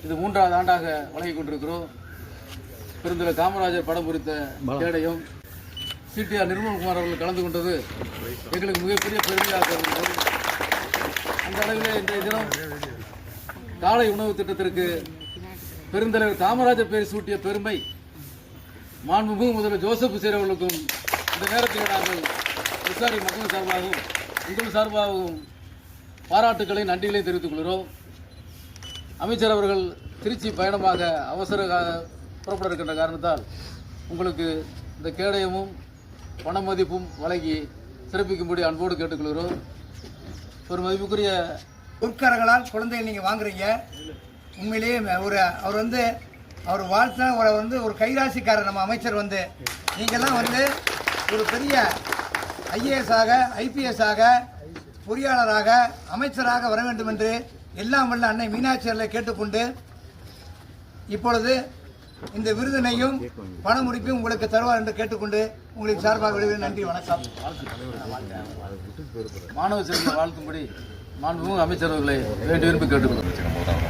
இது 3வது ஆண்டாக வழங்கிக் கொண்டிருக்கிறோம். பெருந்தலை காமராஜர் படம் குறித்த கேடயம் சிடிஆர் நிர்மல்குமார் அவர்கள் கலந்து கொண்டது எங்களுக்கு மிகப்பெரிய பெருமையாக இருந்தது. அந்த அளவில் இன்றைய தினம் காலை உணவு திட்டத்திற்கு பெருந்தலைவர் காமராஜர் பெயர் சூட்டிய பெருமை மாண்புமிகு முதல்வர் ஜோசப் விஜய் அவர்களுக்கும் இந்த நேரத்தில் நாங்கள் விசாரி மக்கள் சார்பாகவும் உங்கள் சார்பாகவும் பாராட்டுக்களை நன்றிகளை தெரிவித்துக் கொள்கிறோம். அமைச்சர் அவர்கள் திருச்சி பயணமாக அவசர புறப்பட இருக்கின்ற காரணத்தால் உங்களுக்கு இந்த கேடயமும் பண மதிப்பும் வழங்கி சிறப்பிக்கும்படி அன்போடு கேட்டுக்கொள்கிறோம். ஒரு மதிப்புக்குரிய பொற்கரங்களால் குழந்தைகள் நீங்கள் வாங்குறீங்க. உண்மையிலேயே அவர் வாழ்த்தா ஒரு கைராசிக்காரர் நம்ம அமைச்சர் நீங்கள்லாம் ஒரு பெரிய ஐஏஎஸ் ஆக ஐபிஎஸ் ஆக பொறியாளராக அமைச்சராக வர வேண்டும் என்று எல்லாம் வல்ல அன்னை மீனாட்சியர்களை கேட்டுக்கொண்டு இப்பொழுது இந்த விருதினையும் பண முடிப்பையும் உங்களுக்கு தருவார் என்று கேட்டுக்கொண்டு உங்களுக்கு சார்பாக விடுவேன். நன்றி, வணக்கம். மாணவ செல்வங்களை வாழ்த்தும்படி மாண்புமிகு அமைச்சர் அவர்களை வேண்டி விரும்பி கேட்டுக்கொள்கிறோம்.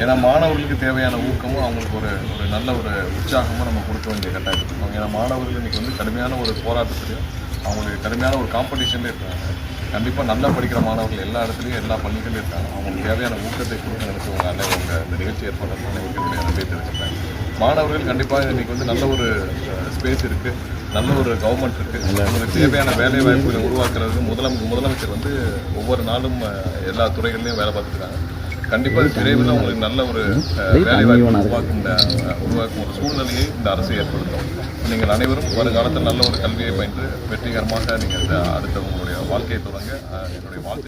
ஏன்னா மாணவர்களுக்கு தேவையான ஊக்கமும் அவங்களுக்கு ஒரு நல்ல ஒரு உற்சாகமும் நம்ம கொடுக்க வேண்டிய கட்டாயம் இருக்கும். ஏன்னா மாணவர்கள் இன்னைக்கு கடுமையான ஒரு போராட்டத்திலையும் அவங்களுக்கு கடுமையான ஒரு காம்படிஷன்லேயே இருக்காங்க. கண்டிப்பாக நல்லா படிக்கிற மாணவர்கள் எல்லா இடத்துலையும் எல்லா பள்ளிகளும் இருக்காங்க. அவங்களுக்கு தேவையான ஊக்கத்தை கொடுக்க நினைச்சவங்க இந்த நிகழ்ச்சி ஏற்பாடு நினைவுகளுடைய நன்றி தெரிவிச்சிருக்காங்க. மாணவர்கள் கண்டிப்பாக இன்னைக்கு நல்ல ஒரு ஸ்பேஸ் இருக்குது, நல்ல ஒரு கவர்மெண்ட் இருக்குது. அவங்களுக்கு தேவையான வேலை வாய்ப்புகளை உருவாக்குறதுக்கு முதலமைச்சர் ஒவ்வொரு நாளும் எல்லா துறைகள்லையும் வேலை பார்த்துருக்காங்க. கண்டிப்பாக விரைவில் உங்களுக்கு நல்ல ஒரு வேலை வாய்ப்பு உருவாக்கும் ஒரு சூழ்நிலையை இந்த அரசு ஏற்படுத்தும். நீங்கள் அனைவரும் வருங்காலத்தில் நல்ல ஒரு கல்வியை பயின்று வெற்றிகரமாக நீங்கள் அடுத்த உங்களுடைய வாழ்க்கையை தொடங்க என்னுடைய வாழ்க்கை.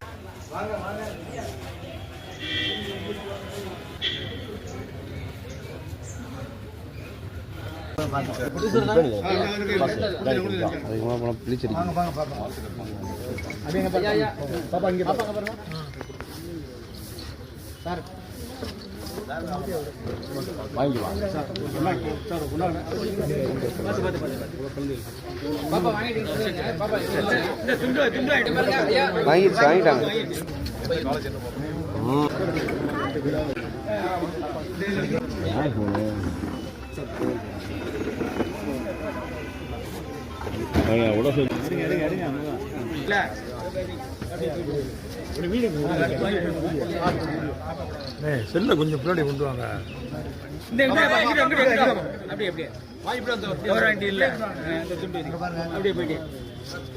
செல்ல கொஞ்சம் பின்னாடி கொண்டு வாங்க.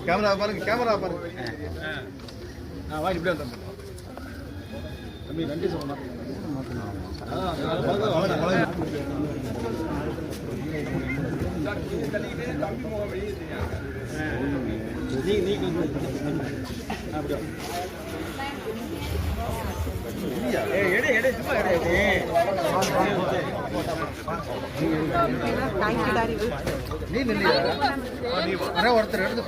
கேமரா பாருங்க, கேமரா பாருங்க. நன்றி சொல்லுங்க. ஒருத்தர் எடுத்து